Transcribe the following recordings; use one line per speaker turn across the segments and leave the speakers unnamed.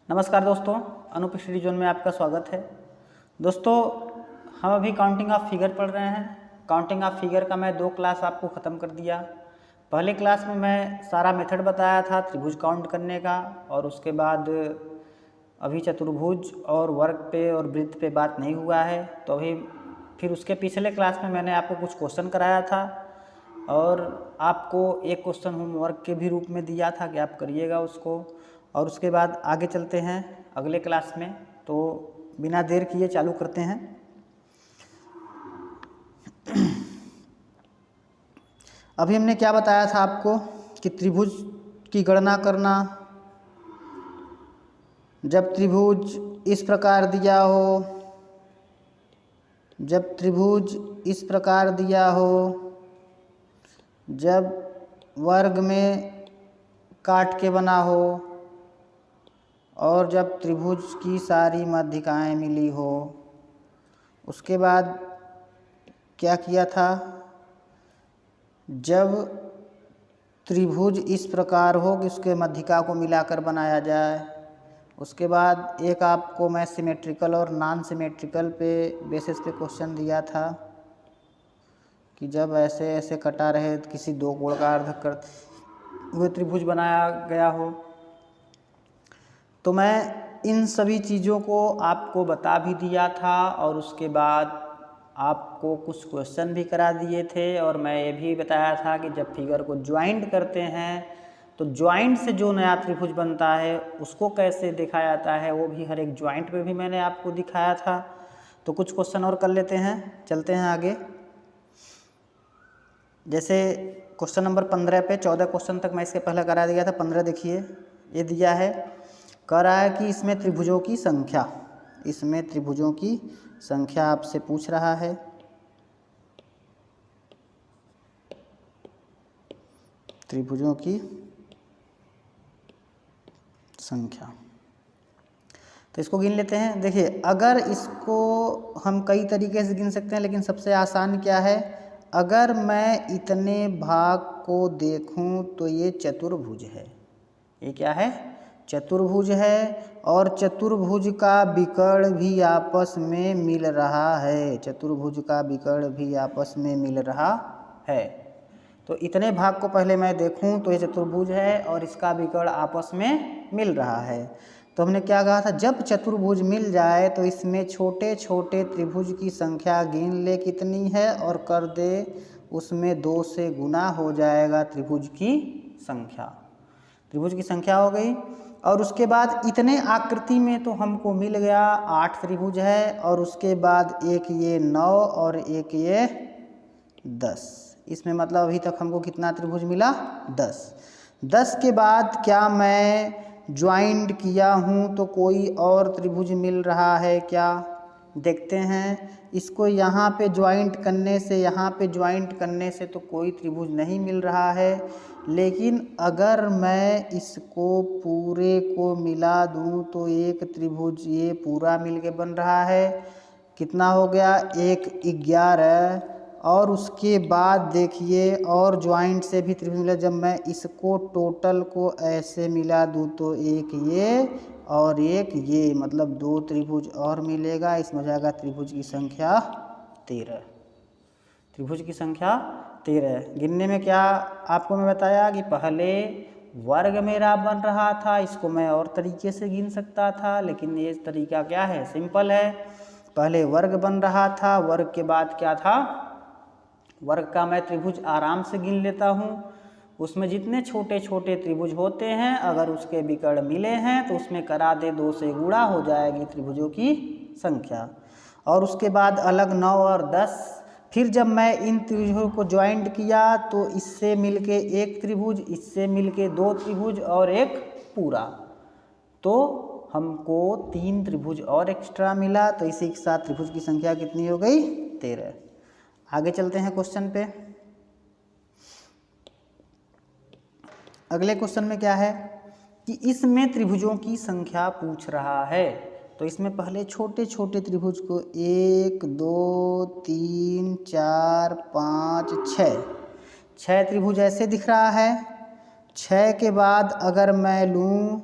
नमस्कार दोस्तों, Anoop study zone में आपका स्वागत है। दोस्तों, हम अभी काउंटिंग ऑफ फिगर पढ़ रहे हैं। काउंटिंग ऑफ फिगर का मैं 2 क्लास आपको ख़त्म कर दिया। पहले क्लास में मैं सारा मेथड बताया था त्रिभुज काउंट करने का, और उसके बाद अभी चतुर्भुज और वर्ग पे और वृत्त पे बात नहीं हुआ है। तो अभी फिर उसके पिछले क्लास में मैंने आपको कुछ क्वेश्चन कराया था और आपको एक क्वेश्चन होमवर्क के भी रूप में दिया था कि आप करिएगा उसको। और उसके बाद आगे चलते हैं अगले क्लास में। तो बिना देर किए चालू करते हैं। अभी हमने क्या बताया था आपको कि त्रिभुज की गणना करना। जब त्रिभुज इस प्रकार दिया हो, जब त्रिभुज इस प्रकार दिया हो, जब वर्ग में काट के बना हो और जब त्रिभुज की सारी माध्यिकाएं मिली हो, उसके बाद क्या किया था, जब त्रिभुज इस प्रकार हो कि उसके माध्यिका को मिलाकर बनाया जाए। उसके बाद एक आपको मैं सिमेट्रिकल और नॉन सिमेट्रिकल पे बेसिस पे क्वेश्चन दिया था कि जब ऐसे ऐसे कटा रहे किसी दो कोण का अर्ध करते हुए त्रिभुज बनाया गया हो। तो मैं इन सभी चीज़ों को आपको बता भी दिया था और उसके बाद आपको कुछ क्वेश्चन भी करा दिए थे। और मैं ये भी बताया था कि जब फिगर को ज्वाइंट करते हैं तो ज्वाइंट से जो नया त्रिभुज बनता है उसको कैसे देखा जाता है, वो भी हर एक ज्वाइंट पे भी मैंने आपको दिखाया था। तो कुछ क्वेश्चन और कर लेते हैं, चलते हैं आगे। जैसे क्वेश्चन नंबर 15 पे 14 क्वेश्चन तक मैं इसके पहले करा दिया था। 15 देखिए, ये दिया है, कह रहा है कि इसमें त्रिभुजों की संख्या, इसमें त्रिभुजों की संख्या आपसे पूछ रहा है। त्रिभुजों की संख्या, तो इसको गिन लेते हैं। देखिए, अगर इसको हम कई तरीके से गिन सकते हैं, लेकिन सबसे आसान क्या है, अगर मैं इतने भाग को देखूं तो ये चतुर्भुज है। ये क्या है? चतुर्भुज है। और चतुर्भुज का विकर्ण भी आपस में मिल रहा है। चतुर्भुज का विकर्ण भी आपस में मिल रहा है। तो इतने भाग को पहले मैं देखूं तो ये चतुर्भुज है और इसका विकर्ण आपस में मिल रहा है। तो हमने क्या कहा था, जब चतुर्भुज मिल जाए तो इसमें छोटे छोटे त्रिभुज की संख्या गिन ले कितनी है और कर दे उसमें 2 से गुना हो जाएगा त्रिभुज की संख्या। त्रिभुज की संख्या हो गई। और उसके बाद इतने आकृति में तो हमको मिल गया 8 त्रिभुज है, और उसके बाद एक ये 9 और एक ये 10। इसमें मतलब अभी तक हमको कितना त्रिभुज मिला? 10। 10 के बाद क्या मैं ज्वाइंट किया हूँ तो कोई और त्रिभुज मिल रहा है क्या? देखते हैं। इसको यहाँ पे ज्वाइंट करने से, यहाँ पे ज्वाइंट करने से तो कोई त्रिभुज नहीं मिल रहा है। लेकिन अगर मैं इसको पूरे को मिला दूँ तो एक त्रिभुज ये पूरा मिल के बन रहा है। कितना हो गया? 1 11। और उसके बाद देखिए, और ज्वाइंट से भी त्रिभुज मिला। जब मैं इसको टोटल को ऐसे मिला दूँ तो एक ये और एक ये, मतलब 2 त्रिभुज और मिलेगा। इसमें हो जाएगा त्रिभुज की संख्या 13। त्रिभुज की संख्या 13। गिनने में क्या आपको मैं बताया कि पहले वर्ग मेरा बन रहा था, इसको मैं और तरीके से गिन सकता था, लेकिन ये तरीका क्या है? सिंपल है। पहले वर्ग बन रहा था, वर्ग के बाद क्या था, वर्ग का मैं त्रिभुज आराम से गिन लेता हूँ। उसमें जितने छोटे छोटे त्रिभुज होते हैं अगर उसके विकर्ण मिले हैं तो उसमें करा दे 2 से गुणा हो जाएगी त्रिभुजों की संख्या। और उसके बाद अलग 9 और 10। फिर जब मैं इन त्रिभुजों को ज्वाइंट किया तो इससे मिलके एक त्रिभुज, इससे मिलके 2 त्रिभुज और एक पूरा, तो हमको 3 त्रिभुज और एक्स्ट्रा मिला। तो इसी के साथ त्रिभुज की संख्या कितनी हो गई? 13। आगे चलते हैं क्वेश्चन पे। अगले क्वेश्चन में क्या है कि इसमें त्रिभुजों की संख्या पूछ रहा है। तो इसमें पहले छोटे छोटे त्रिभुज को 1 2 3 4 5 6 त्रिभुज ऐसे दिख रहा है। 6 के बाद अगर मैं लूँ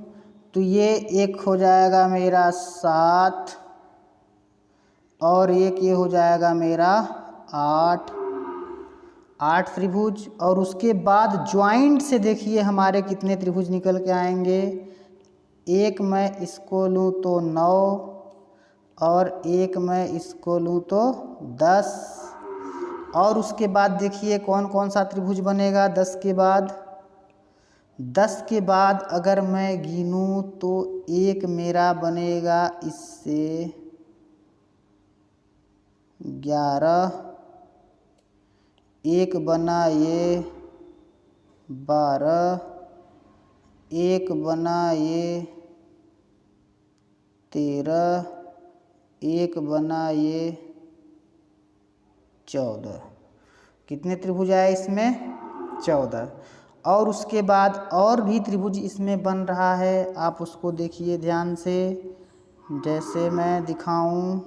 तो ये एक हो जाएगा मेरा 7 और एक ये हो जाएगा मेरा 8 त्रिभुज। और उसके बाद ज्वाइंट से देखिए हमारे कितने त्रिभुज निकल के आएंगे। एक मैं इसको लूँ तो 9 और एक मैं इसको लूँ तो 10। और उसके बाद देखिए कौन कौन सा त्रिभुज बनेगा 10 के बाद। 10 के बाद अगर मैं गिनूँ तो एक मेरा बनेगा इससे 11, एक बना ये 12, एक बना ये 13, एक बना ये 14। कितने त्रिभुज आए इसमें? 14। और उसके बाद और भी त्रिभुज इसमें बन रहा है, आप उसको देखिए ध्यान से। जैसे मैं दिखाऊं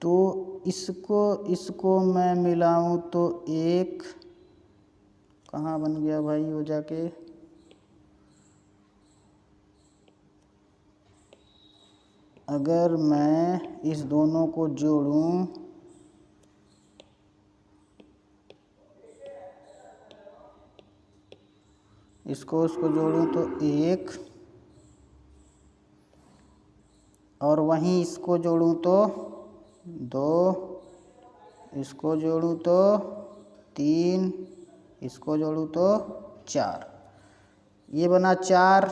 तो इसको मैं मिलाऊं तो एक, कहाँ बन गया भाई वो जाके, अगर मैं इस दोनों को जोड़ूं इसको उसको जोड़ूं तो एक, और वहीं इसको जोड़ूं तो 2, इसको जोड़ूं तो 3, इसको जोड़ूं तो 4। ये बना 4।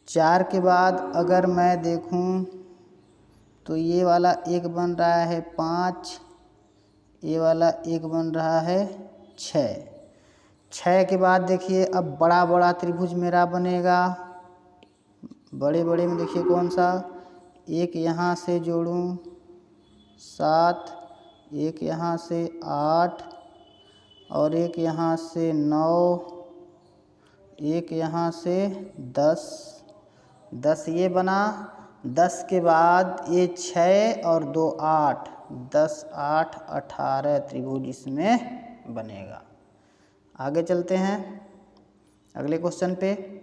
4 के बाद अगर मैं देखूं तो ये वाला एक बन रहा है 5, ये वाला एक बन रहा है 6। 6 के बाद देखिए अब बड़ा बड़ा त्रिभुज मेरा बनेगा। बड़े बड़े में देखिए कौन सा, एक यहाँ से जोड़ूं 7, एक यहाँ से 8 और एक यहाँ से 9, एक यहाँ से 10। 10 ये बना। 10 के बाद ये 6 और 2 8, 10 8 18 त्रिभुज इसमें बनेगा। आगे चलते हैं अगले क्वेश्चन पे।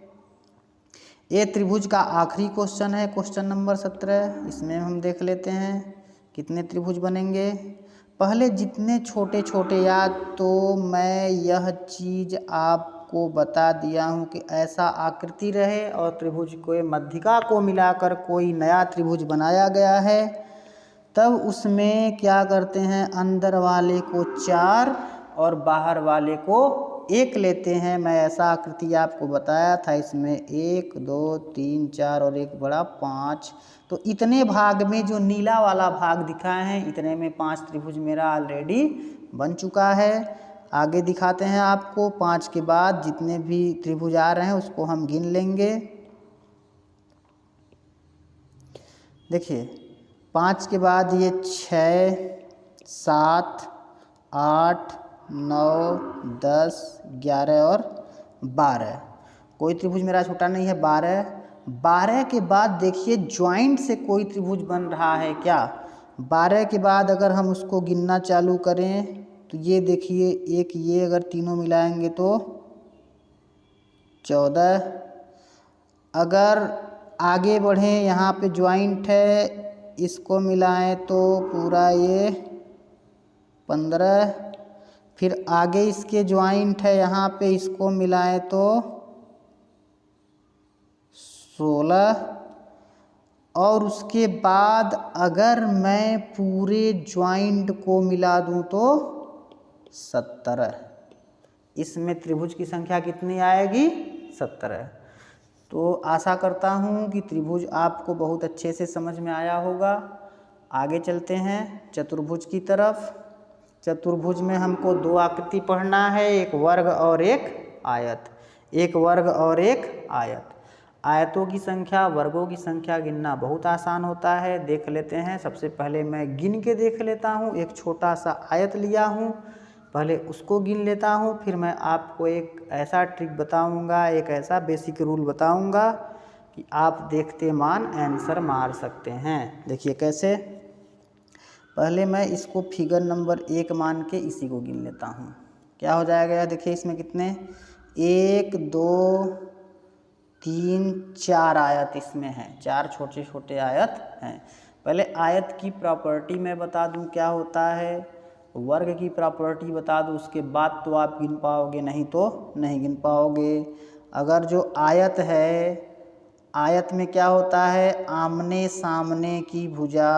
ये त्रिभुज का आखिरी क्वेश्चन है, क्वेश्चन नंबर 17। इसमें हम देख लेते हैं कितने त्रिभुज बनेंगे। पहले जितने छोटे छोटे, या तो मैं यह चीज़ आपको बता दिया हूँ कि ऐसा आकृति रहे और त्रिभुज को मध्यिका को मिलाकर कोई नया त्रिभुज बनाया गया है, तब उसमें क्या करते हैं, अंदर वाले को 4 और बाहर वाले को 1 लेते हैं। मैं ऐसा आकृति आपको बताया था। इसमें 1 2 3 4 और एक बड़ा 5। तो इतने भाग में जो नीला वाला भाग दिखा है, इतने में 5 त्रिभुज मेरा ऑलरेडी बन चुका है। आगे दिखाते हैं आपको। 5 के बाद जितने भी त्रिभुज आ रहे हैं उसको हम गिन लेंगे। देखिए 5 के बाद ये 6 7 8 9 10 11 और 12। कोई त्रिभुज मेरा छोटा नहीं है। 12 के बाद देखिए ज्वाइंट से कोई त्रिभुज बन रहा है क्या। 12 के बाद अगर हम उसको गिनना चालू करें तो ये देखिए, एक ये अगर तीनों मिलाएंगे तो 14। अगर आगे बढ़ें, यहाँ पे ज्वाइंट है, इसको मिलाएं तो पूरा ये 15। फिर आगे इसके ज्वाइंट है, यहाँ पे इसको मिलाएं तो 16। और उसके बाद अगर मैं पूरे ज्वाइंट को मिला दूं तो 17। इसमें त्रिभुज की संख्या कितनी आएगी? 17। तो आशा करता हूँ कि त्रिभुज आपको बहुत अच्छे से समझ में आया होगा। आगे चलते हैं चतुर्भुज की तरफ। चतुर्भुज में हमको 2 आकृति पढ़ना है, एक वर्ग और एक आयत। एक वर्ग और एक आयत। आयतों की संख्या, वर्गों की संख्या गिनना बहुत आसान होता है। देख लेते हैं। सबसे पहले मैं गिन के देख लेता हूँ। एक छोटा सा आयत लिया हूँ, पहले उसको गिन लेता हूँ। फिर मैं आपको एक ऐसा ट्रिक बताऊँगा, एक ऐसा बेसिक रूल बताऊँगा कि आप देखते मान आंसर मार सकते हैं। देखिए कैसे। पहले मैं इसको फिगर नंबर 1 मान के इसी को गिन लेता हूँ। क्या हो जाएगा, देखिए इसमें कितने, 1 2 3 4 आयत इसमें हैं, 4 छोटे छोटे आयत हैं। पहले आयत की प्रॉपर्टी मैं बता दूं क्या होता है, वर्ग की प्रॉपर्टी बता दूं, उसके बाद तो आप गिन पाओगे, नहीं तो नहीं गिन पाओगे। अगर जो आयत है, आयत में क्या होता है, आमने सामने की भुजा,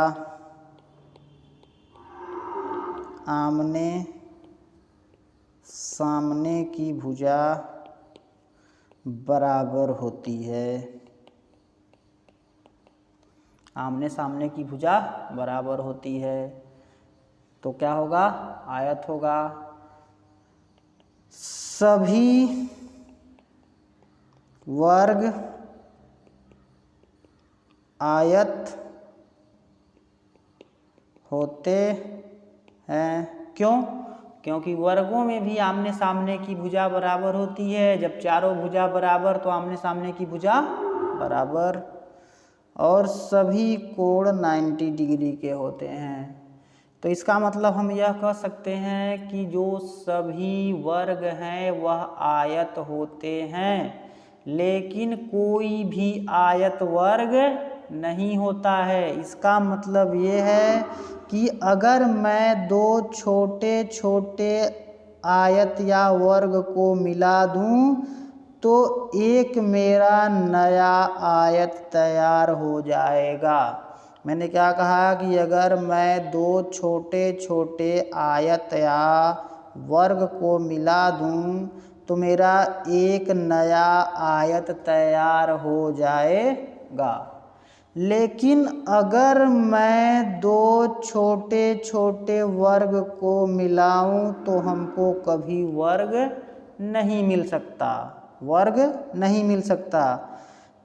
आमने सामने की भुजा बराबर होती है, आमने सामने की भुजा बराबर होती है। तो क्या होगा, आयत होगा। सभी वर्ग आयत होते हैं। क्यों? क्योंकि वर्गों में भी आमने सामने की भुजा बराबर होती है। जब चारों भुजा बराबर तो आमने सामने की भुजा बराबर। और सभी कोण 90 डिग्री के होते हैं। तो इसका मतलब हम यह कह सकते हैं कि जो सभी वर्ग हैं वह आयत होते हैं, लेकिन कोई भी आयत वर्ग नहीं होता है। इसका मतलब ये है कि अगर मैं दो छोटे छोटे आयत या वर्ग को मिला दूं तो एक मेरा नया आयत तैयार हो जाएगा। मैंने क्या कहा कि अगर मैं दो छोटे छोटे आयत या वर्ग को मिला दूं तो मेरा एक नया आयत तैयार हो जाएगा। लेकिन अगर मैं दो छोटे छोटे वर्ग को मिलाऊं तो हमको कभी वर्ग नहीं मिल सकता, वर्ग नहीं मिल सकता।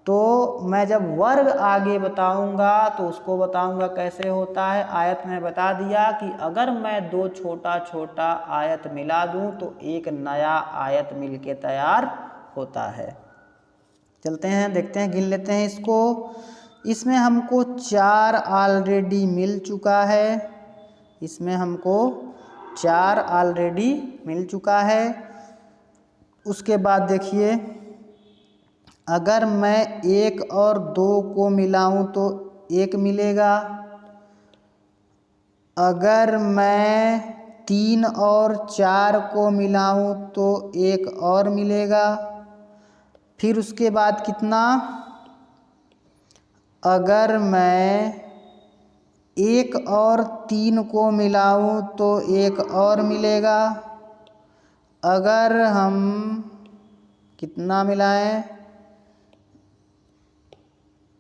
तो मैं जब वर्ग आगे बताऊंगा तो उसको बताऊंगा कैसे होता है। आयत में बता दिया कि अगर मैं दो छोटा छोटा आयत मिला दूं तो एक नया आयत मिलके तैयार होता है। चलते हैं, देखते हैं, गिन लेते हैं इसको। इसमें हमको 4 ऑलरेडी मिल चुका है, इसमें हमको 4 ऑलरेडी मिल चुका है। उसके बाद देखिए, अगर मैं 1 और 2 को मिलाऊं तो 1 मिलेगा। अगर मैं 3 और 4 को मिलाऊं तो 1 और मिलेगा। फिर उसके बाद कितना, अगर मैं 1 और 3 को मिलाऊं तो 1 और मिलेगा। अगर हम कितना मिलाएं,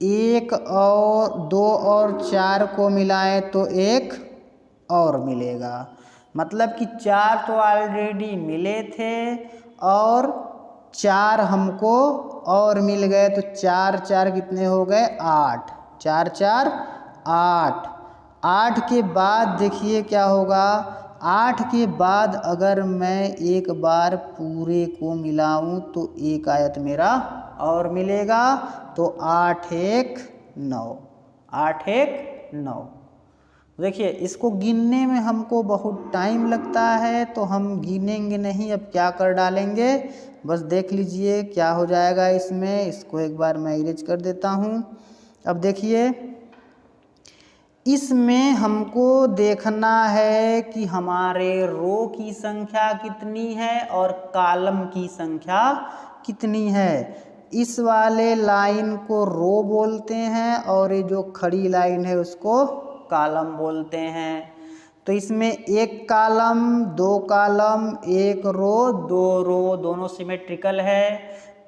1 और 2 और 4 को मिलाएं तो 1 और मिलेगा। मतलब कि 4 तो ऑलरेडी मिले थे और 4 हमको और मिल गए। तो 4 4 कितने हो गए, 8, 4 4 8। 8 के बाद देखिए क्या होगा, 8 के बाद अगर मैं एक बार पूरे को मिलाऊं तो एक आयत मेरा और मिलेगा। तो 8 1 9, 8 1 9। देखिए इसको गिनने में हमको बहुत टाइम लगता है तो हम गिनेंगे नहीं, अब क्या कर डालेंगे, बस देख लीजिए क्या हो जाएगा इसमें। इसको एक बार मैं इरेज कर देता हूँ। अब देखिए इसमें हमको देखना है कि हमारे रो की संख्या कितनी है और कॉलम की संख्या कितनी है। इस वाले लाइन को रो बोलते हैं और ये जो खड़ी लाइन है उसको कॉलम बोलते हैं। तो इसमें एक कॉलम, 2 कॉलम, एक रो, 2 रो, दोनों सिमेट्रिकल है।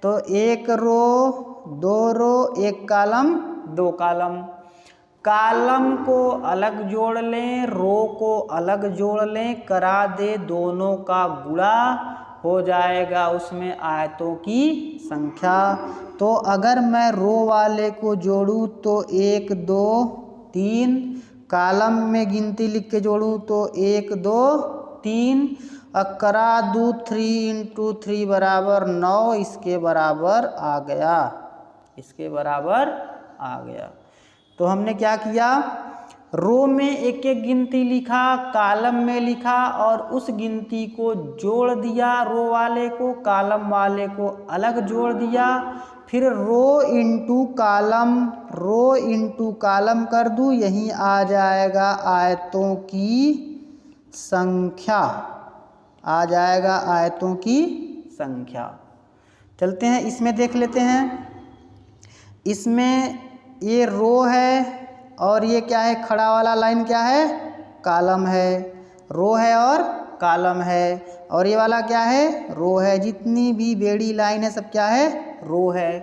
तो एक रो, 2 रो, एक कॉलम, 2 कॉलम। कॉलम को अलग जोड़ लें, रो को अलग जोड़ लें, करा दे, दोनों का गुणा हो जाएगा उसमें आयतों की संख्या। तो अगर मैं रो वाले को जोड़ूं तो 1 2 3, कॉलम में गिनती लिख के जोड़ूं तो 1 2 3, करा दूं 3 × 3 बराबर 9, इसके बराबर आ गया, इसके बराबर आ गया। तो हमने क्या किया, रो में एक एक गिनती लिखा, कॉलम में लिखा और उस गिनती को जोड़ दिया, रो वाले को कॉलम वाले को अलग जोड़ दिया। फिर रो इंटू कॉलम कर दूँ, यहीं आ जाएगा आयतों की संख्या, आ जाएगा आयतों की संख्या। चलते हैं इसमें देख लेते हैं। इसमें ये रो है और ये क्या है, खड़ा वाला लाइन क्या है, कॉलम है। रो है और कॉलम है, और ये वाला क्या है, रो है। जितनी भी बेड़ी लाइन है सब क्या है, रो है।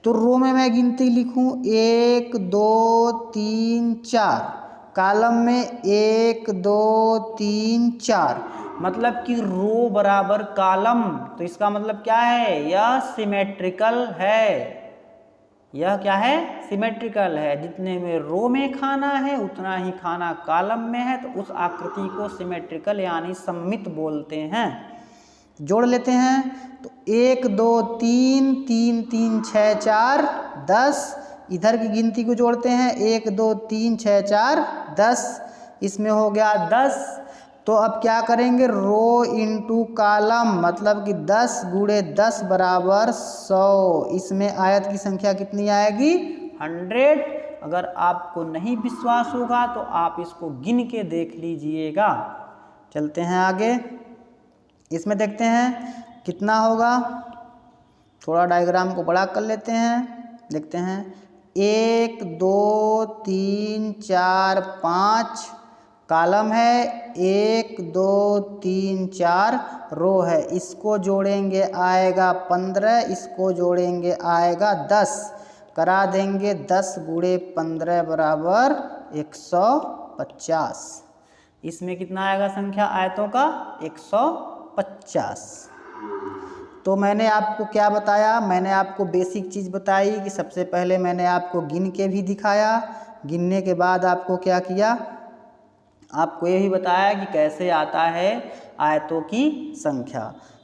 तो रो में मैं गिनती लिखूं 1 2 3 4, कॉलम में 1 2 3 4, मतलब कि रो बराबर कॉलम। तो इसका मतलब क्या है, यह सिमेट्रिकल है। यह क्या है, सिमेट्रिकल है। जितने में रो में खाना है उतना ही खाना कॉलम में है, तो उस आकृति को सिमेट्रिकल यानी सममित बोलते हैं। जोड़ लेते हैं तो 1 2 3 3 3 6 4 10, इधर की गिनती को जोड़ते हैं 1 2 3 6 4 10, इसमें हो गया 10। तो अब क्या करेंगे, रो इंटू कॉलम, मतलब कि 10 गुणे 10 बराबर 100। इसमें आयत की संख्या कितनी आएगी, 100। अगर आपको नहीं विश्वास होगा तो आप इसको गिन के देख लीजिएगा। चलते हैं आगे, इसमें देखते हैं कितना होगा। थोड़ा डायग्राम को बड़ा कर लेते हैं, देखते हैं 1 2 3 4 5 कॉलम है, 1 2 3 4 रो है। इसको जोड़ेंगे आएगा 15, इसको जोड़ेंगे आएगा 10, करा देंगे 10 गुणे 15 बराबर 150। इसमें कितना आएगा संख्या आयतों का, 150। तो मैंने आपको क्या बताया, मैंने आपको बेसिक चीज़ बताई कि सबसे पहले मैंने आपको गिन के भी दिखाया। गिनने के बाद आपको क्या किया, आपको ये भी बताया कि कैसे आता है आयतों की संख्या।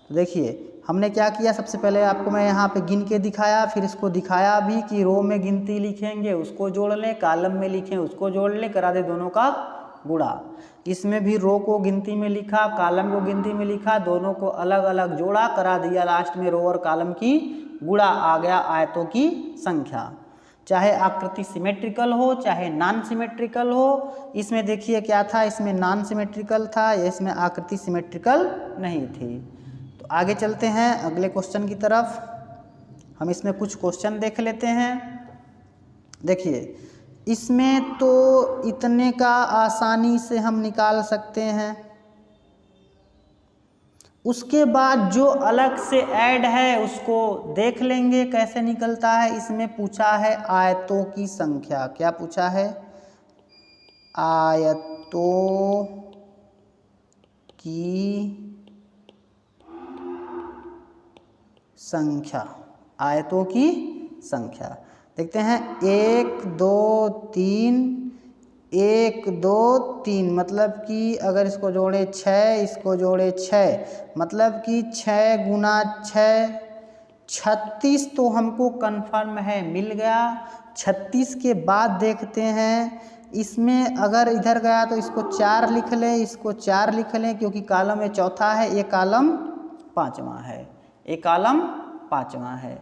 तो देखिए हमने क्या किया, सबसे पहले आपको मैं यहाँ पे गिन के दिखाया, फिर इसको दिखाया भी कि रो में गिनती लिखेंगे उसको जोड़ लें, कॉलम में लिखें उसको जोड़ लें, करा दे दोनों का गुणा। इसमें भी रो को गिनती में लिखा, कॉलम को गिनती में लिखा, दोनों को अलग अलग जोड़ा, करा दिया लास्ट में रो और कॉलम की गुणा, आ गया आयतों की संख्या। चाहे आकृति सिमेट्रिकल हो चाहे नॉन सिमेट्रिकल हो। इसमें देखिए क्या था, इसमें नॉन सिमेट्रिकल था, इसमें आकृति सिमेट्रिकल नहीं थी। तो आगे चलते हैं अगले क्वेश्चन की तरफ। हम इसमें कुछ क्वेश्चन देख लेते हैं। देखिए इसमें तो इतने का आसानी से हम निकाल सकते हैं, उसके बाद जो अलग से ऐड है उसको देख लेंगे कैसे निकलता है। इसमें पूछा है आयतों की संख्या, क्या पूछा है, आयतों की संख्या, आयतों की संख्या। देखते हैं 1 2 3, 1 2 3, मतलब कि अगर इसको जोड़े 6, इसको जोड़े 6, मतलब कि 6 गुना 6 36 तो हमको कंफर्म है, मिल गया। 36 के बाद देखते हैं, इसमें अगर इधर गया तो इसको 4 लिख लें, इसको 4 लिख लें, क्योंकि कॉलम में चौथा है, एक कॉलम पाँचवा है, एक कॉलम पाँचवा है।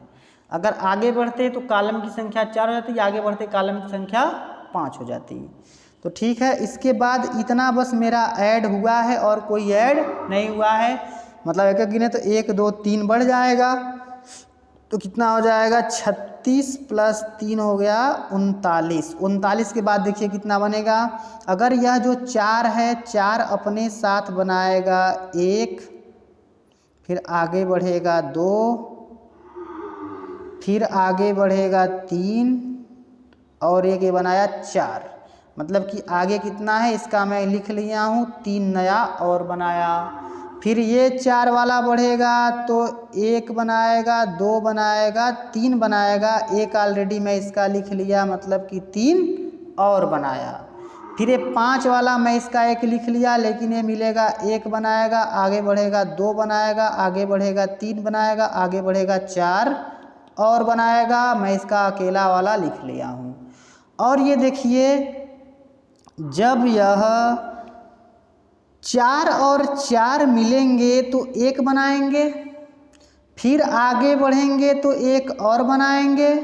अगर आगे बढ़ते तो कॉलम की संख्या 4 हो जाती, आगे बढ़ते कॉलम की संख्या 5 हो जाती। तो ठीक है, इसके बाद इतना बस मेरा ऐड हुआ है और कोई ऐड नहीं हुआ है, मतलब एक एक गिने तो 1 2 3 बढ़ जाएगा, तो कितना हो जाएगा 36 प्लस 3 हो गया 39। 39 के बाद देखिए कितना बनेगा, अगर यह जो 4 है 4 अपने साथ बनाएगा 1, फिर आगे बढ़ेगा 2, फिर आगे बढ़ेगा 3 और एक ये बनाया 4, मतलब कि आगे कितना है इसका मैं लिख लिया हूँ 3 नया और बनाया। फिर ये 4 वाला बढ़ेगा तो 1 बनाएगा, 2 बनाएगा, 3 बनाएगा, एक ऑलरेडी मैं इसका लिख लिया, मतलब कि 3 और बनाया। फिर ये 5 वाला मैं इसका 1 लिख लिया, लेकिन ये मिलेगा 1 बनाएगा, आगे बढ़ेगा 2 बनाएगा, आगे बढ़ेगा 3 बनाएगा, आगे बढ़ेगा 4 और बनाएगा, मैं इसका अकेला वाला लिख लिया हूँ। और ये देखिए जब यह 4 और 4 मिलेंगे तो 1 बनाएंगे, फिर आगे बढ़ेंगे तो एक और बनाएंगे,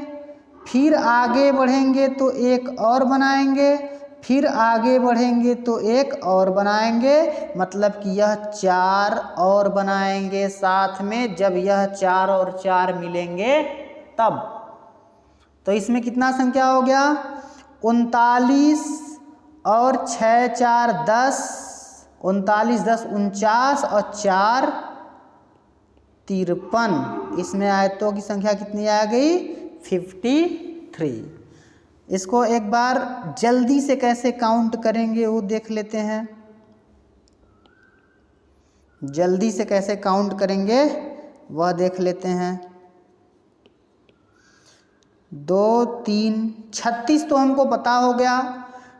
फिर आगे बढ़ेंगे तो एक और बनाएंगे, फिर आगे बढ़ेंगे तो एक और बनाएंगे, मतलब कि यह 4 और बनाएंगे साथ में। जब यह 4 और 4 मिलेंगे तब। तो इसमें कितना संख्या हो गया? 39 और 6 4 10, 39 10 49 और 4 53। इसमें आयतों की संख्या कितनी आ गई? 53। इसको एक बार जल्दी से कैसे काउंट करेंगे वो देख लेते हैं। जल्दी से कैसे काउंट करेंगे वह देख लेते हैं। 2 3 36 तो हमको पता हो गया।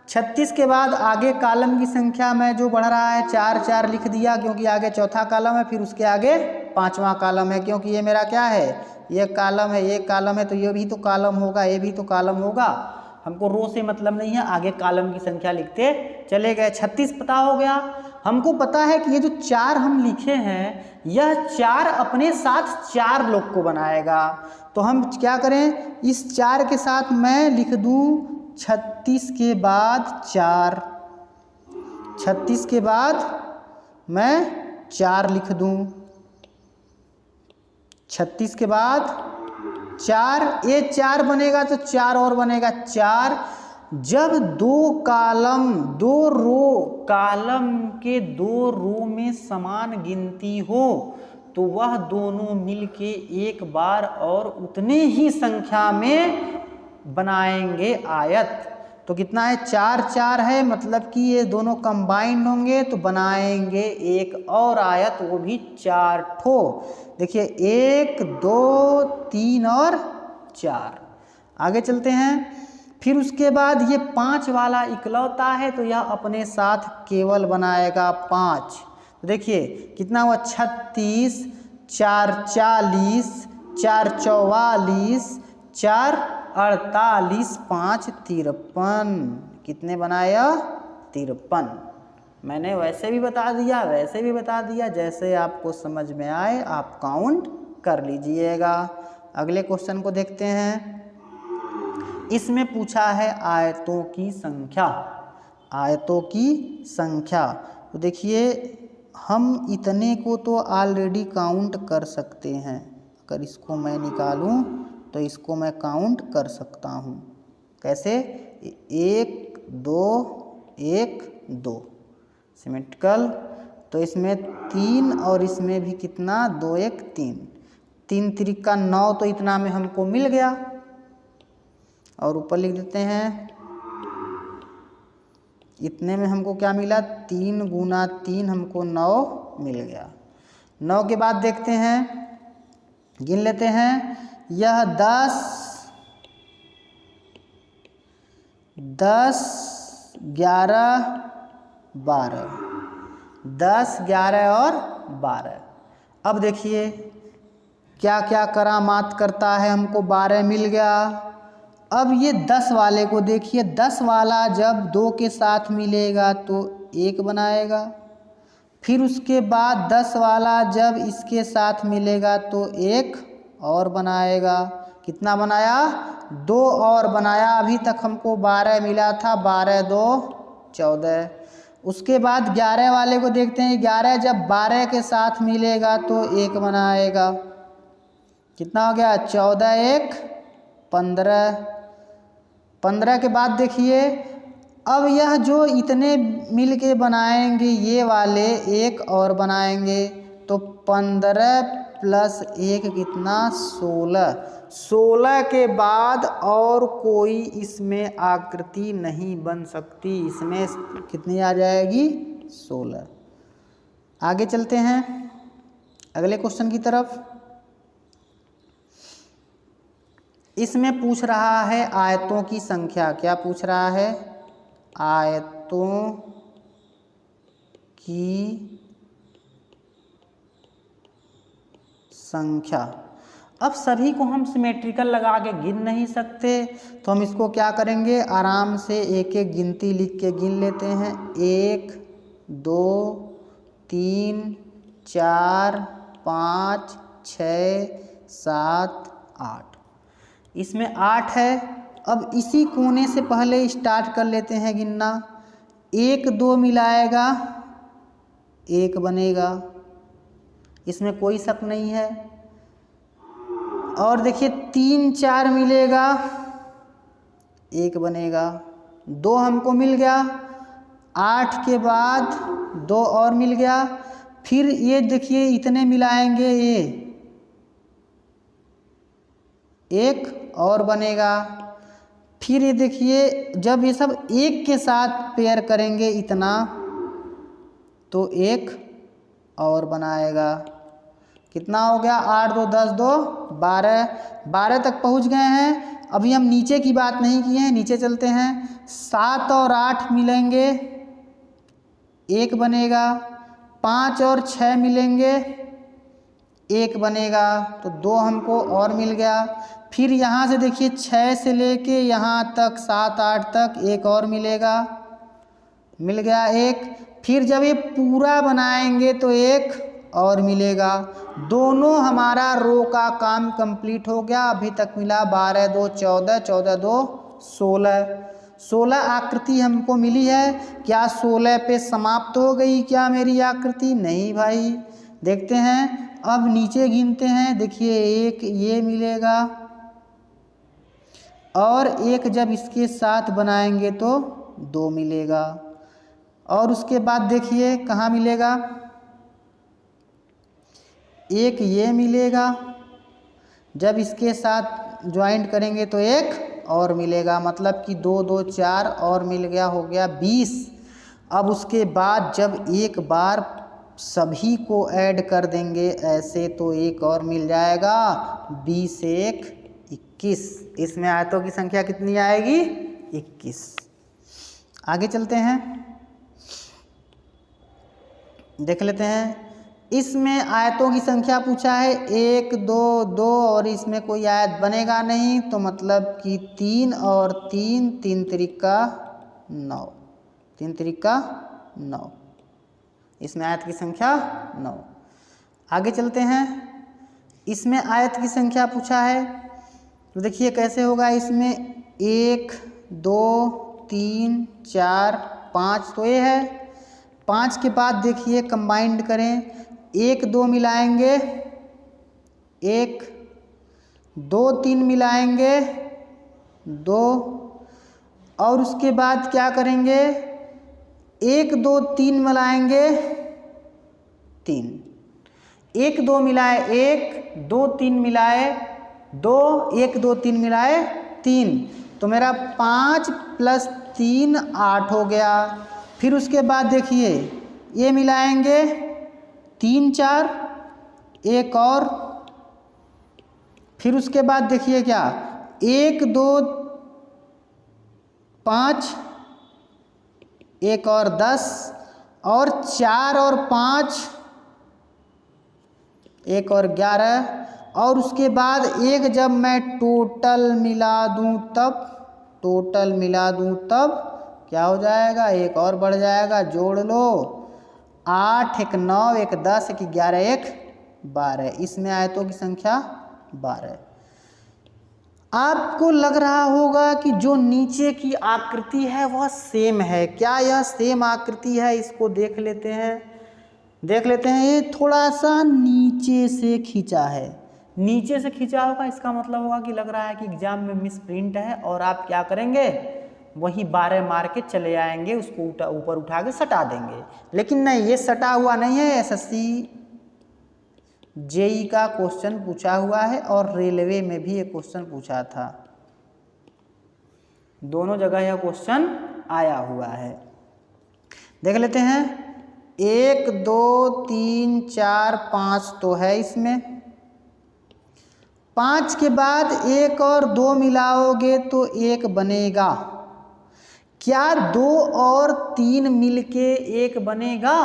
36 के बाद आगे कॉलम की संख्या में जो बढ़ रहा है 4 4 लिख दिया, क्योंकि आगे चौथा कॉलम है, फिर उसके आगे पांचवा कॉलम है। क्योंकि ये मेरा क्या है? ये कॉलम है, ये कॉलम है, तो ये भी तो कॉलम होगा, ये भी तो कॉलम होगा। हमको रो से मतलब नहीं है, आगे कॉलम की संख्या लिखते चले गए। 36 पता हो गया। हमको पता है कि ये जो 4 हम लिखे हैं, यह 4 अपने साथ 4 लोग को बनाएगा। तो हम क्या करें? इस 4 के साथ मैं लिख दूं 36 के बाद 4, 36 के बाद मैं 4 लिख दूं, 36 के बाद 4, ये 4 बनेगा तो 4 और बनेगा 4। जब 2 कॉलम 2 रो कॉलम के 2 रो में समान गिनती हो तो वह दोनों मिलके एक बार और उतने ही संख्या में बनाएंगे आयत। तो कितना है? 4 4 है, मतलब कि ये दोनों कंबाइंड होंगे तो बनाएंगे एक और आयत, वो भी 4 ठो। देखिए 1 2 3 और 4। आगे चलते हैं। फिर उसके बाद ये 5 वाला इकलौता है, तो यह अपने साथ केवल बनाएगा 5। तो देखिए कितना हुआ? 36 4 40 4 44 4 48 5 53। कितने बनाया? 53। मैंने वैसे भी बता दिया, वैसे भी बता दिया, जैसे आपको समझ में आए आप काउंट कर लीजिएगा। अगले क्वेश्चन को देखते हैं। इसमें पूछा है आयतों की संख्या। आयतों की संख्या। तो देखिए हम इतने को तो ऑलरेडी काउंट कर सकते हैं। अगर इसको मैं निकालूं तो इसको मैं काउंट कर सकता हूं। कैसे? 1 2 1 2 सिमेट्रिकल। तो इसमें 3 और इसमें भी कितना? 2 1 3, 3 3 9, तो इतना में हमको मिल गया। और ऊपर लिख देते हैं, इतने में हमको क्या मिला? 3 गुना 3 हमको 9 मिल गया। 9 के बाद देखते हैं, गिन लेते हैं। यह 10 10 11 12, 10 11 और 12। अब देखिए क्या क्या करामात करता है। हमको 12 मिल गया। अब ये 10 वाले को देखिए, 10 वाला जब 2 के साथ मिलेगा तो 1 बनाएगा। फिर उसके बाद 10 वाला जब इसके साथ मिलेगा तो 1 और बनाएगा। कितना बनाया? 2 और बनाया। अभी तक हमको 12 मिला था, 12 2 14। उसके बाद 11 वाले को देखते हैं। 11 जब 12 के साथ मिलेगा तो 1 बनाएगा। कितना हो गया? 14 1 15। 15 के बाद देखिए, अब यह जो इतने मिल के बनाएंगे ये वाले 1 और बनाएंगे, तो 15 प्लस 1 कितना? 16। 16 के बाद और कोई इसमें आकृति नहीं बन सकती। इसमें कितनी आ जाएगी? 16। आगे चलते हैं अगले क्वेश्चन की तरफ। इसमें पूछ रहा है आयतों की संख्या। क्या पूछ रहा है? आयतों की संख्या। अब सभी को हम सिमेट्रिकल लगा के गिन नहीं सकते, तो हम इसको क्या करेंगे? आराम से एक एक गिनती लिख के गिन लेते हैं। 1 2 3 4 5 6 7 8, इसमें 8 है। अब इसी कोने से पहले स्टार्ट कर लेते हैं गिनना। 1 2 मिलाएगा 1 बनेगा, इसमें कोई शक नहीं है। और देखिए 3 4 मिलेगा 1 बनेगा, 2 हमको मिल गया। 8 के बाद 2 और मिल गया। फिर ये देखिए इतने मिलाएंगे ये 1 और बनेगा। फिर ये देखिए जब ये सब 1 के साथ पेयर करेंगे इतना तो 1 और बनाएगा। कितना हो गया? 8 2 10 2 12, 12 तक पहुंच गए हैं। अभी हम नीचे की बात नहीं किए हैं, नीचे चलते हैं। 7 और 8 मिलेंगे 1 बनेगा, 5 और 6 मिलेंगे 1 बनेगा, तो 2 हमको और मिल गया। फिर यहाँ से देखिए 6 से लेके यहाँ तक 7 8 तक 1 और मिलेगा, मिल गया 1। फिर जब ये पूरा बनाएंगे तो 1 और मिलेगा। दोनों हमारा रो का काम कंप्लीट हो गया। अभी तक मिला 12 2 14, 14 2 16, 16 आकृति हमको मिली है। क्या 16 पे समाप्त हो गई क्या मेरी आकृति? नहीं भाई, देखते हैं। अब नीचे गिनते हैं। देखिए 1 ये मिलेगा और 1 जब इसके साथ बनाएंगे तो 2 मिलेगा। और उसके बाद देखिए कहाँ मिलेगा? 1 ये मिलेगा, जब इसके साथ ज्वाइंट करेंगे तो 1 और मिलेगा, मतलब कि 2 2 4 और मिल गया, हो गया 20। अब उसके बाद जब एक बार सभी को ऐड कर देंगे ऐसे तो 1 और मिल जाएगा, 20 1 21। इसमें आयतों की संख्या कितनी आएगी? 21। आगे चलते हैं, देख लेते हैं। इसमें आयतों की संख्या पूछा है 1 2 2 और इसमें कोई आयत बनेगा नहीं, तो मतलब कि 3 और 3, 3 त्रिका 9, 3 त्रिका 9, इसमें आयत की संख्या 9। आगे चलते हैं। इसमें आयत की संख्या पूछा है तो देखिए कैसे होगा। इसमें 1 2 3 4 5 तो ये है। 5 के बाद देखिए कंबाइंड करें, 1 2 मिलाएंगे 1, 2 3 मिलाएंगे 2, और उसके बाद क्या करेंगे? 1 2 3 मिलाएंगे 3, 1 2 मिलाए 1, 2 3 मिलाए 2, 1 2 3 मिलाए 3, तो मेरा 5 + 3 8 हो गया। फिर उसके बाद देखिए ये मिलाएंगे 3 4 1 और, फिर उसके बाद देखिए क्या 1 2 5 1 और 10 और 4 और 5 1 और 11, और उसके बाद 1 जब मैं टोटल मिला दूं तब क्या हो जाएगा? 1 और बढ़ जाएगा, जोड़ लो। 8 1 9 1 10 1 11 1 12, इसमें आयतों की संख्या 12। आपको लग रहा होगा कि जो नीचे की आकृति है वह सेम है। क्या यह सेम आकृति है? इसको देख लेते हैं। ये थोड़ा सा नीचे से खींचा है, नीचे से खींचा होगा, इसका मतलब होगा कि लग रहा है कि एग्जाम में मिस प्रिंट है और आप क्या करेंगे? वही 12 मार के चले आएंगे, उसको ऊपर उठा के सटा देंगे। लेकिन नहीं, ये सटा हुआ नहीं है। एसएससी जेई का क्वेश्चन पूछा हुआ है और रेलवे में भी ये क्वेश्चन पूछा था, दोनों जगह यह क्वेश्चन आया हुआ है। देख लेते हैं। 1 2 3 4 5 तो है इसमें। 5 के बाद 1 और 2 मिलाओगे तो 1 बनेगा। क्या 2 और 3 मिलके 1 बनेगा?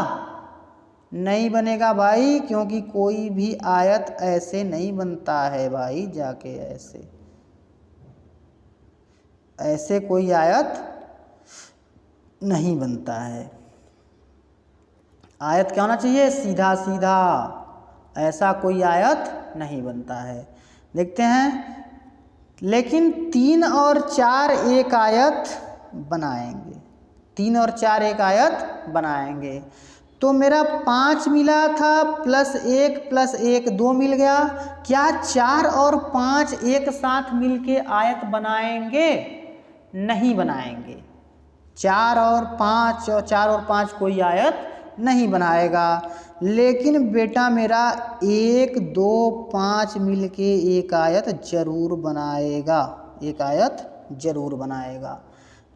नहीं बनेगा भाई, क्योंकि कोई भी आयत ऐसे नहीं बनता है भाई। जाके ऐसे कोई आयत नहीं बनता है। आयत क्या होना चाहिए? सीधा सीधा, ऐसा कोई आयत नहीं बनता है। देखते हैं, लेकिन 3 और 4 एक आयत बनाएंगे, 3 और 4 एक आयत बनाएंगे। तो मेरा 5 मिला था प्लस 1 2 मिल गया। क्या 4 और 5 एक साथ मिलके आयत बनाएंगे? नहीं बनाएंगे। 4 और 5 कोई आयत नहीं बनाएगा। लेकिन बेटा मेरा 1 2 5 मिलके एक आयत जरूर बनाएगा, एक आयत जरूर बनाएगा।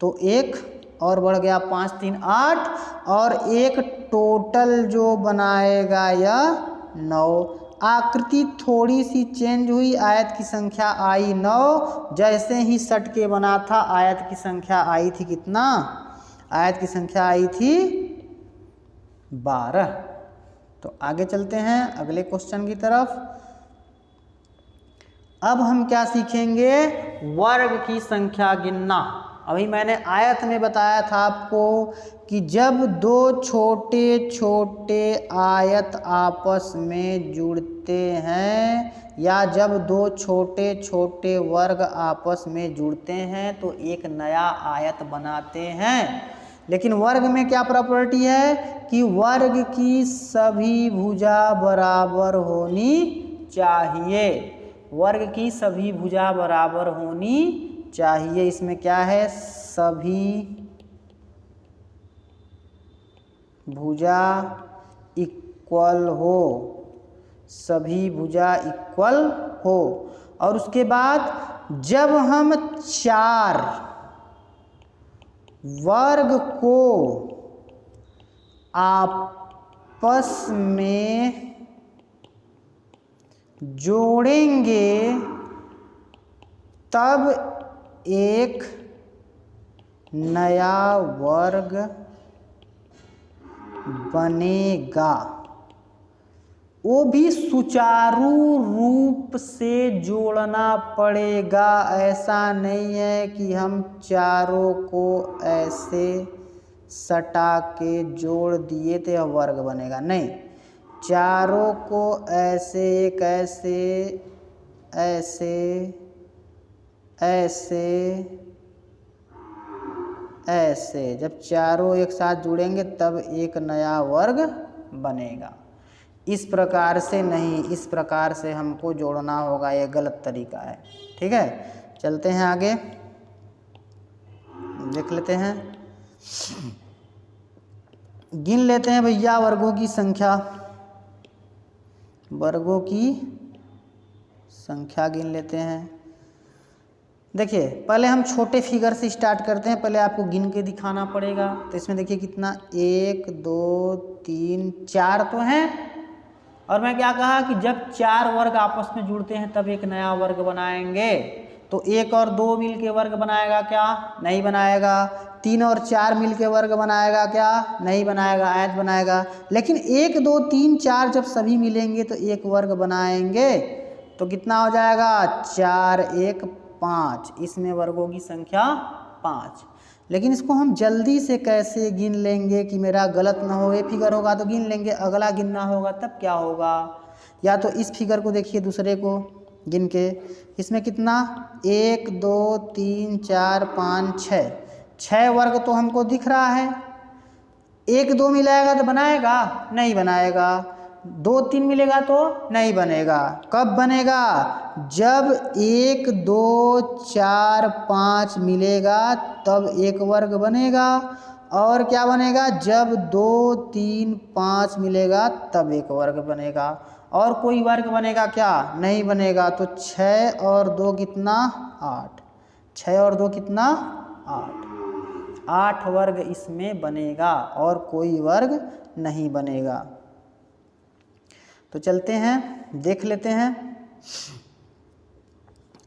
तो एक और बढ़ गया, 5 3 8 और एक टोटल जो बनाएगा यह 9। आकृति थोड़ी सी चेंज हुई, आयत की संख्या आई 9। जैसे ही सट के बना था आयत की संख्या आई थी कितना? आयत की संख्या आई थी 12। तो आगे चलते हैं अगले क्वेश्चन की तरफ। अब हम क्या सीखेंगे? वर्ग की संख्या गिनना। अभी मैंने आयत में बताया था आपको कि जब दो छोटे छोटे आयत आपस में जुड़ते हैं या जब दो छोटे छोटे वर्ग आपस में जुड़ते हैं तो एक नया आयत बनाते हैं। लेकिन वर्ग में क्या प्रॉपर्टी है कि वर्ग की सभी भुजा बराबर होनी चाहिए। वर्ग की सभी भुजा बराबर होनी चाहिए। इसमें क्या है? सभी भुजा इक्वल हो, सभी भुजा इक्वल हो। और उसके बाद जब हम 4 वर्ग को आपस में जोड़ेंगे तब एक नया वर्ग बनेगा। वो भी सुचारू रूप से जोड़ना पड़ेगा। ऐसा नहीं है कि हम चारों को ऐसे सटा के जोड़ दिए तो यह वर्ग बनेगा, नहीं। चारों को ऐसे एक ऐसे ऐसे ऐसे ऐसे जब चारों एक साथ जुड़ेंगे तब एक नया वर्ग बनेगा। इस प्रकार से नहीं, इस प्रकार से हमको जोड़ना होगा, ये गलत तरीका है। ठीक है, चलते हैं आगे, देख लेते हैं, गिन लेते हैं भैया वर्गों की संख्या। वर्गों की संख्या गिन लेते हैं। देखिए पहले हम छोटे फिगर से स्टार्ट करते हैं, पहले आपको गिन के दिखाना पड़ेगा। तो इसमें देखिए कितना, 1 2 3 4 तो हैं। और मैं क्या कहा कि जब 4 वर्ग आपस में जुड़ते हैं तब एक नया वर्ग बनाएंगे। तो 1 और 2 मिल के वर्ग बनाएगा क्या? नहीं बनाएगा। 3 और 4 मिल के वर्ग बनाएगा क्या? नहीं बनाएगा, आयत बनाएगा। लेकिन 1 2 3 4 जब सभी मिलेंगे तो एक वर्ग बनाएंगे। तो कितना हो जाएगा? 4 1 5। इसमें वर्गों की संख्या 5। लेकिन इसको हम जल्दी से कैसे गिन लेंगे कि मेरा गलत ना हो? ये फिगर होगा तो गिन लेंगे, अगला गिनना होगा तब क्या होगा? या तो इस फिगर को देखिए, दूसरे को गिन के, इसमें कितना, 1 2 3 4 5 6, 6 वर्ग तो हमको दिख रहा है। 1 2 मिलाएगा तो बनाएगा? नहीं बनाएगा। 2 3 मिलेगा तो नहीं बनेगा। कब बनेगा? जब 1 2 4 5 मिलेगा तब एक वर्ग बनेगा। और क्या बनेगा? जब 2 3 5 मिलेगा तब एक वर्ग बनेगा। और कोई वर्ग बनेगा क्या? नहीं बनेगा। तो 6 और 2 कितना? 8। 6 और 2 कितना? 8। 8 वर्ग इसमें बनेगा और कोई वर्ग नहीं बनेगा। तो चलते हैं, देख लेते हैं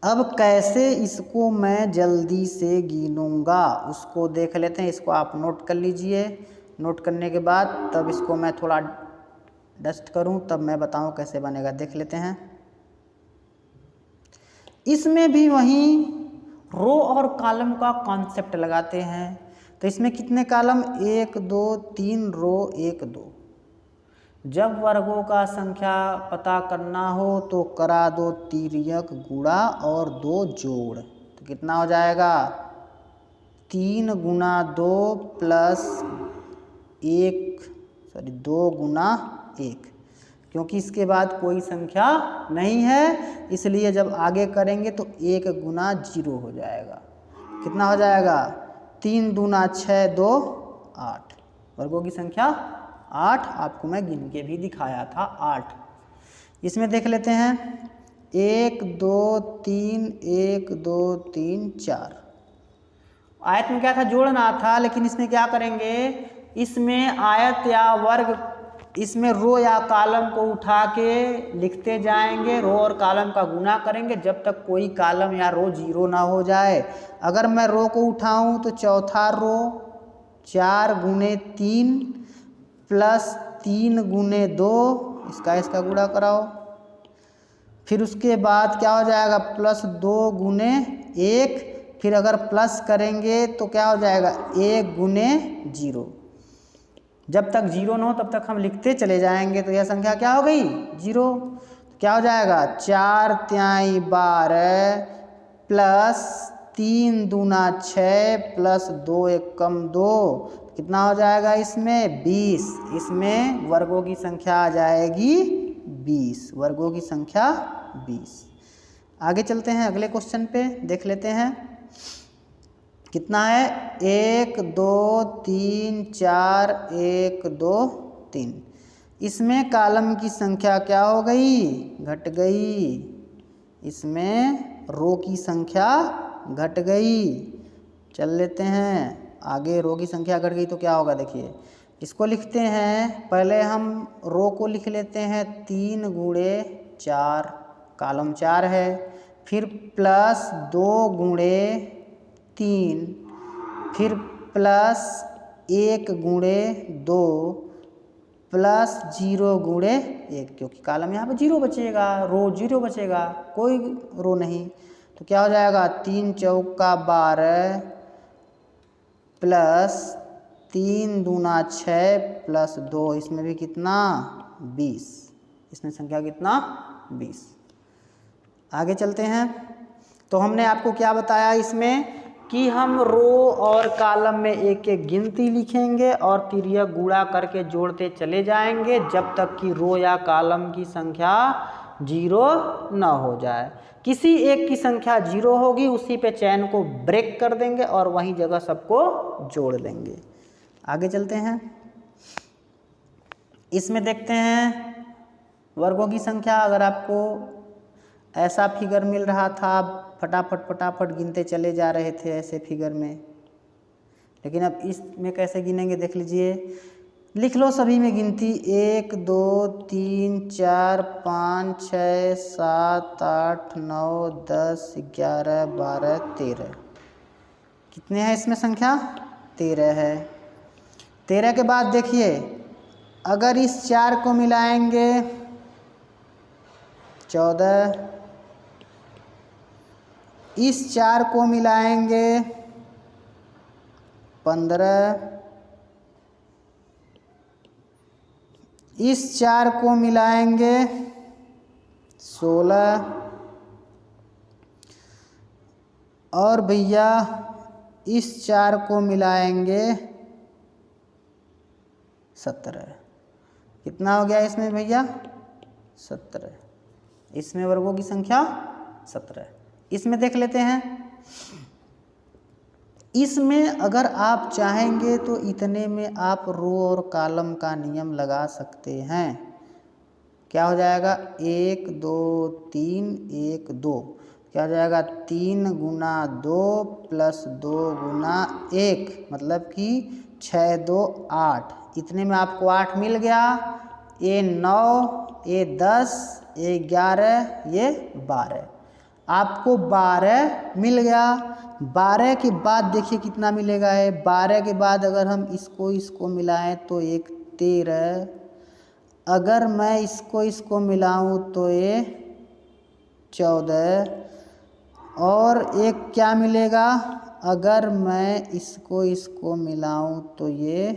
अब कैसे इसको मैं जल्दी से गिनूंगा, उसको देख लेते हैं। इसको आप नोट कर लीजिए। नोट करने के बाद तब इसको मैं थोड़ा डस्ट करूं तब मैं बताऊं कैसे बनेगा। देख लेते हैं। इसमें भी वही रो और कॉलम का कॉन्सेप्ट लगाते हैं। तो इसमें कितने कॉलम? 1 2 3 रो 1 2। जब वर्गों का संख्या पता करना हो तो करा दो तिर्यक गुणा और 2 जोड़। तो कितना हो जाएगा 3 गुना 2 प्लस 2 गुना 1, क्योंकि इसके बाद कोई संख्या नहीं है इसलिए जब आगे करेंगे तो 1 गुना 0 हो जाएगा। कितना हो जाएगा 3 दूना 6 2 8। वर्गों की संख्या 8, आपको मैं गिन के भी दिखाया था 8। इसमें देख लेते हैं 1 2 3 1 2 3 4। आयत में क्या था जोड़ना था, लेकिन इसमें क्या करेंगे, इसमें आयत या वर्ग, इसमें रो या कॉलम को उठा के लिखते जाएंगे, रो और कॉलम का गुना करेंगे जब तक कोई कॉलम या रो 0 ना हो जाए। अगर मैं रो को उठाऊं तो चौथा रो 4 गुने 3 प्लस 3 गुने 2, इसका गुणा कराओ। फिर उसके बाद क्या हो जाएगा प्लस 2 गुने 1, फिर अगर प्लस करेंगे तो क्या हो जाएगा 1 गुने 0। जब तक 0 ना हो तब तक हम लिखते चले जाएंगे। तो यह संख्या क्या हो गई 0। क्या हो जाएगा 4 तिहाई 12 प्लस 3 दूना 6 प्लस 2 एकम 2, कितना हो जाएगा इसमें 20। इसमें वर्गों की संख्या आ जाएगी 20, वर्गों की संख्या 20। आगे चलते हैं अगले क्वेश्चन पे, देख लेते हैं कितना है 1 2 3 4 1 2 3। इसमें कॉलम की संख्या क्या हो गई घट गई, इसमें रो की संख्या घट गई। चल लेते हैं आगे, रो की संख्या घट गई तो क्या होगा देखिए, इसको लिखते हैं, पहले हम रो को लिख लेते हैं 3 गुणे 4, कॉलम 4 है, फिर प्लस 2 गुणे 3, फिर प्लस 1 गुणे 2 प्लस 0 गुणे 1, क्योंकि कॉलम यहाँ पे 0 बचेगा, रो 0 बचेगा, कोई रो नहीं। तो क्या हो जाएगा 3 चौका 12 प्लस 3 दूना 6 प्लस 2, इसमें भी कितना 20, इसमें संख्या कितना 20। आगे चलते हैं। तो हमने आपको क्या बताया इसमें कि हम रो और कॉलम में एक एक गिनती लिखेंगे और तिर्यक गुणा करके जोड़ते चले जाएंगे जब तक कि रो या कॉलम की संख्या 0 न हो जाए। किसी एक की संख्या 0 होगी उसी पे चैन को ब्रेक कर देंगे और वहीं जगह सबको जोड़ लेंगे। आगे चलते हैं, इसमें देखते हैं वर्गों की संख्या। अगर आपको ऐसा फिगर मिल रहा था, आप फटाफट गिनते चले जा रहे थे ऐसे फिगर में, लेकिन अब इसमें कैसे गिनेंगे देख लीजिए, लिख लो सभी में गिनती 1 2 3 4 5 6 7 8 9 10 11 12 13। कितने हैं इसमें संख्या 13 है। 13 के बाद देखिए, अगर इस 4 को मिलाएंगे 14, इस 4 को मिलाएंगे 15, इस 4 को मिलाएंगे 16, और भैया इस 4 को मिलाएंगे 17। कितना हो गया इसमें भैया 17। इसमें वर्गों की संख्या 17। इसमें देख लेते हैं, इसमें अगर आप चाहेंगे तो इतने में आप रो और कॉलम का नियम लगा सकते हैं। क्या हो जाएगा 1 2 3 1 2, क्या हो जाएगा 3 गुना 2 प्लस 2 गुना 1, मतलब कि 6 2 8। इतने में आपको 8 मिल गया, ये 9 ये 10 ये 11 ये 12, आपको 12 मिल गया। 12 के बाद देखिए कितना मिलेगा है, 12 के बाद अगर हम इसको मिलाएं तो एक 13, अगर मैं इसको मिलाऊं तो ये 14, और एक क्या मिलेगा, अगर मैं इसको मिलाऊं तो ये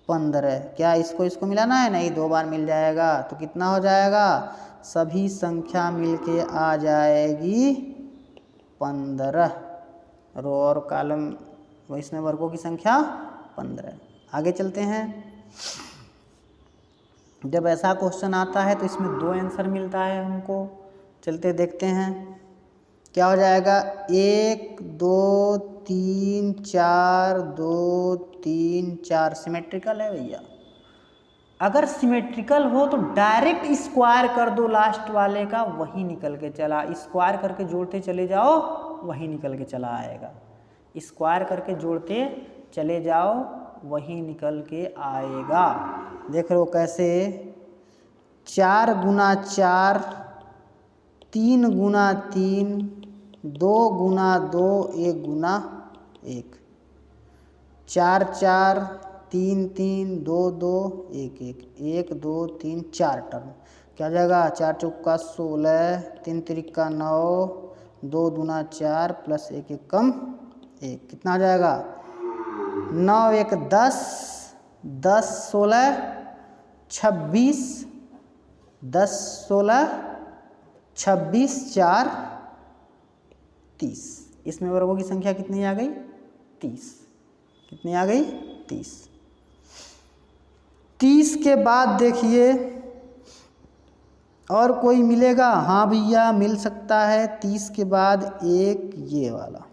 15। क्या इसको मिलाना है? नहीं, 2 बार मिल जाएगा तो कितना हो जाएगा? सभी संख्या मिलके आ जाएगी 15। रो और कॉलम इसमें वर्गों की संख्या 15। आगे चलते हैं। जब ऐसा क्वेश्चन आता है तो इसमें 2 आंसर मिलता है हमको। चलते देखते हैं क्या हो जाएगा। 1 2 3 4 2 3 4 सिमेट्रिकल है भैया। अगर सिमेट्रिकल हो तो डायरेक्ट स्क्वायर कर दो लास्ट वाले का, वही निकल के चला। स्क्वायर करके जोड़ते चले जाओ, वही निकल के चला आएगा। स्क्वायर करके जोड़ते चले जाओ, वही निकल के आएगा। देख लो कैसे। 4 गुना 4, 3 गुना 3, 2 गुना 2, 1 गुना 1, 4 4, 3 3, 2 2, 1 1, 1 2 3 4 टर्म। क्या जाएगा? 4 चौका 16, 3 तिरिका 9, 2 दूना 4 प्लस 1 1 कम 1, कितना आ जाएगा? 9 1 10, 10 16 26, 10 16 26 4 30। इसमें वर्गों की संख्या कितनी आ गई? 30। कितनी आ गई? 30। 30 के बाद देखिए और कोई मिलेगा? हाँ भैया मिल सकता है। 30 के बाद एक ये वाला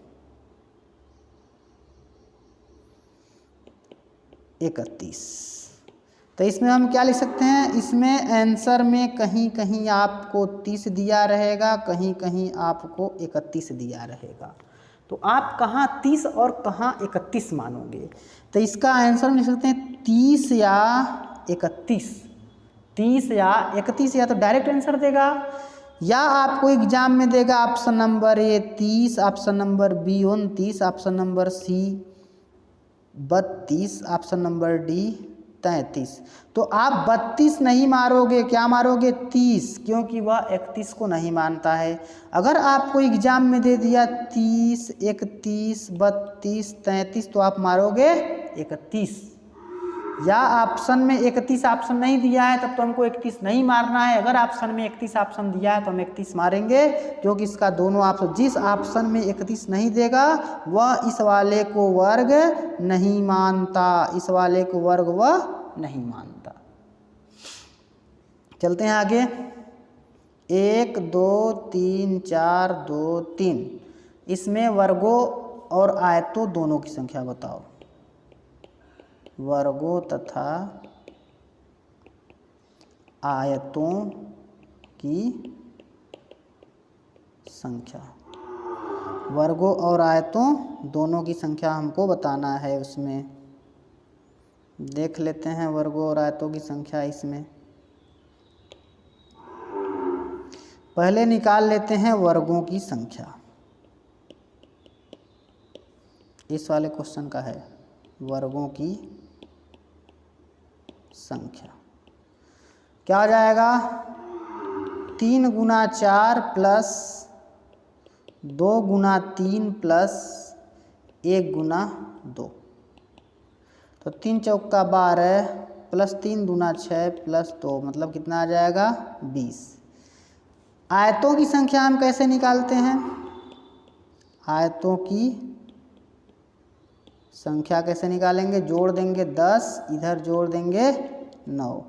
31। तो इसमें हम क्या लिख सकते हैं? इसमें आंसर में कहीं कहीं आपको 30 दिया रहेगा, कहीं कहीं आपको 31 दिया रहेगा। तो आप कहाँ 30 और कहाँ 31 मानोगे? तो इसका आंसर हम लिख सकते हैं 30 या 31। 30 या 31, या तो डायरेक्ट आंसर देगा या आपको एग्जाम में देगा option number A 30, option number B 29, option number C 32, option number D 33। तो आप 32 नहीं मारोगे, क्या मारोगे? 30, क्योंकि वह 31 को नहीं मानता है। अगर आपको एग्जाम में दे दिया 30, 31, 32, 33 तो आप मारोगे 31। या ऑप्शन में 31 ऑप्शन नहीं दिया है तब तो हमको 31 नहीं मारना है। अगर ऑप्शन में 31 ऑप्शन दिया है तो हम 31 मारेंगे, क्योंकि इसका दोनों ऑप्शन, जिस ऑप्शन में 31 नहीं देगा वह इस वाले को वर्ग नहीं मानता, इस वाले को वर्ग वह नहीं मानता। चलते हैं आगे। 1 2 3 4 2 3। इसमें वर्गों और आयतों दोनों की संख्या बताओ। वर्गों तथा आयतों की संख्या। वर्गों और आयतों दोनों की संख्या हमको बताना है। उसमें देख लेते हैं वर्गों और आयतों की संख्या। इसमें पहले निकाल लेते हैं वर्गों की संख्या। इस वाले क्वेश्चन का है वर्गों की संख्या। क्या हो जाएगा? 3 गुना 4 प्लस 2 गुना 3 प्लस 1 गुना 2। तो 3 चौका 12 प्लस 3 दूना 6 प्लस 2, मतलब कितना आ जाएगा? 20। आयतों की संख्या हम कैसे निकालते हैं? आयतों की संख्या कैसे निकालेंगे? जोड़ देंगे 10, इधर जोड़ देंगे 9,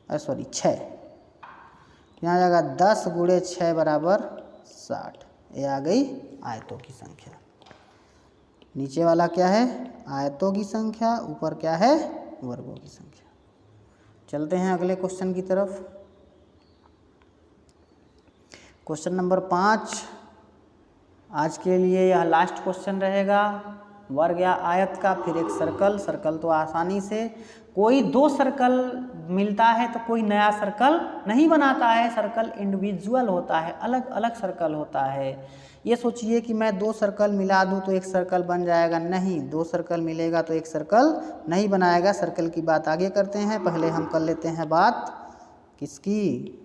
सॉरी 6। यहाँ आ जाएगा 10 गुणे 6 बराबर 60। ये आ गई आयतों की संख्या। नीचे वाला क्या है? आयतों की संख्या। ऊपर क्या है? वर्गों की संख्या। चलते हैं अगले क्वेश्चन की तरफ। क्वेश्चन नंबर 5 आज के लिए यह लास्ट क्वेश्चन रहेगा। वर्ग या आयत का, फिर एक सर्कल। सर्कल तो आसानी से कोई 2 सर्कल मिलता है तो कोई नया सर्कल नहीं बनाता है। सर्कल इंडिविजुअल होता है, अलग अलग सर्कल होता है। ये सोचिए कि मैं 2 सर्कल मिला दूं तो एक सर्कल बन जाएगा, नहीं। 2 सर्कल मिलेगा तो एक सर्कल नहीं बनाएगा। सर्कल की बात आगे करते हैं, पहले हम कर लेते हैं बात किसकी?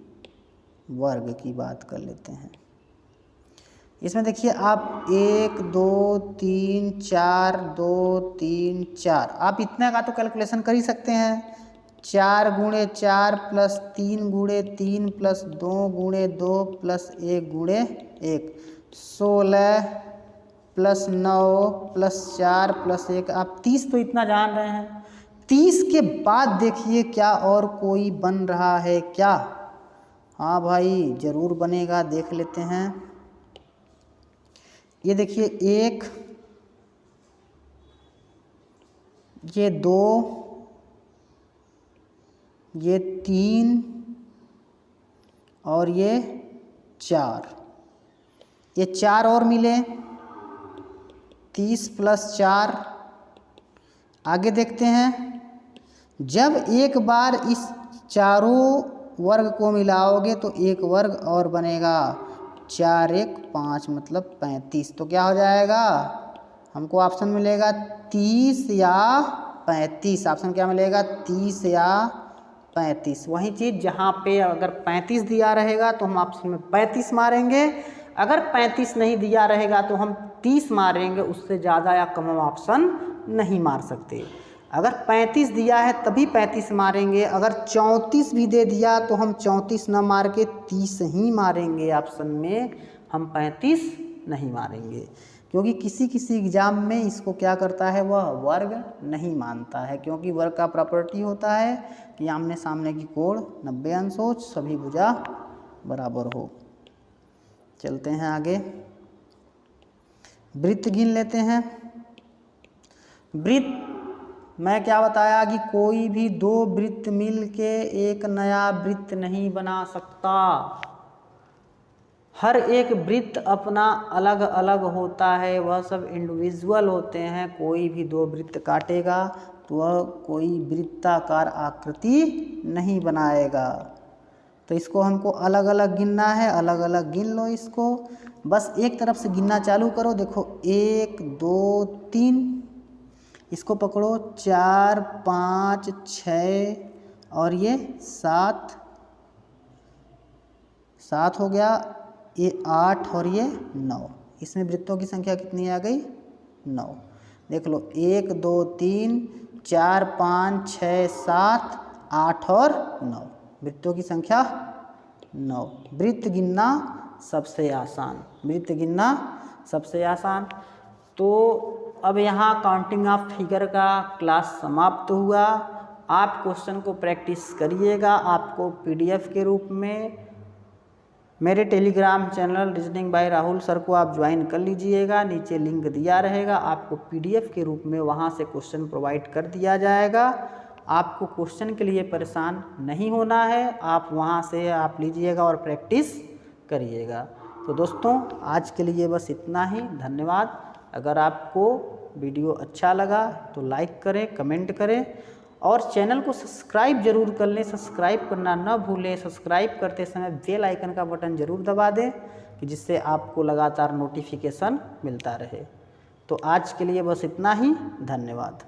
वर्ग की बात कर लेते हैं। इसमें देखिए आप 1 2 3 4 2 3 4 आप इतना का तो कैलकुलेशन कर ही सकते हैं। 4 गुणे 4 प्लस 3 गुणे 3 प्लस 2 गुणे 2 प्लस 1 गुणे 1, 16 प्लस 9 प्लस 4 प्लस 1, आप 30 तो इतना जान रहे हैं। 30 के बाद देखिए क्या और कोई बन रहा है क्या? हाँ भाई जरूर बनेगा, देख लेते हैं। ये देखिए 1, ये 2, ये 3 और ये 4, ये 4 और मिले, 30 प्लस 4। आगे देखते हैं, जब एक बार इस चारों वर्ग को मिलाओगे तो एक वर्ग और बनेगा, 4 1 5 मतलब 35। तो क्या हो जाएगा? हमको ऑप्शन मिलेगा 30 या 35। ऑप्शन क्या मिलेगा? 30 या 35। वही चीज़ जहाँ पे अगर 35 दिया रहेगा तो हम ऑप्शन में 35 मारेंगे, अगर 35 नहीं दिया रहेगा तो हम 30 मारेंगे, उससे ज़्यादा या कम हम ऑप्शन नहीं मार सकते। अगर 35 दिया है तभी 35 मारेंगे, अगर 34 भी दे दिया तो हम 34 न मार के 30 ही मारेंगे। ऑप्शन में हम 35 नहीं मारेंगे, क्योंकि किसी एग्ज़ाम में इसको क्या करता है, वह वर्ग नहीं मानता है। क्योंकि वर्ग का प्रॉपर्टी होता है कि आमने सामने की कोण 90 अंश हो, सभी भुजा बराबर हो। चलते हैं आगे, वृत्त गिन लेते हैं। वृत्त मैं क्या बताया कि कोई भी 2 वृत्त मिल के एक नया वृत्त नहीं बना सकता। हर एक वृत्त अपना अलग अलग होता है, वह सब इंडिविजुअल होते हैं। कोई भी 2 वृत्त काटेगा तो वह कोई वृत्ताकार आकृति नहीं बनाएगा। तो इसको हमको अलग अलग गिनना है, अलग अलग गिन लो इसको। बस एक तरफ से गिनना चालू करो, देखो 1 2 3, इसको पकड़ो 4 5 6 और ये 7 हो गया, ये 8 और ये 9। इसमें वृत्तों की संख्या कितनी आ गई? 9। देख लो 1 2 3 4 5 6 7 8 और 9, वृत्तों की संख्या 9। वृत्त गिनना सबसे आसान, वृत्त गिनना सबसे आसान। तो अब यहाँ काउंटिंग ऑफ फिगर का क्लास समाप्त हुआ। आप क्वेश्चन को प्रैक्टिस करिएगा। आपको पीडीएफ के रूप में मेरे Telegram channel reasoning bye Rahul sir को आप ज्वाइन कर लीजिएगा, नीचे लिंक दिया रहेगा। आपको पीडीएफ के रूप में वहाँ से क्वेश्चन प्रोवाइड कर दिया जाएगा। आपको क्वेश्चन के लिए परेशान नहीं होना है, आप वहाँ से आप लीजिएगा और प्रैक्टिस करिएगा। तो दोस्तों आज के लिए बस इतना ही, धन्यवाद। अगर आपको वीडियो अच्छा लगा तो लाइक करें, कमेंट करें और चैनल को सब्सक्राइब जरूर कर लें। सब्सक्राइब करना न भूलें। सब्सक्राइब करते समय बेल आइकन का बटन जरूर दबा दें कि जिससे आपको लगातार नोटिफिकेशन मिलता रहे। तो आज के लिए बस इतना ही, धन्यवाद।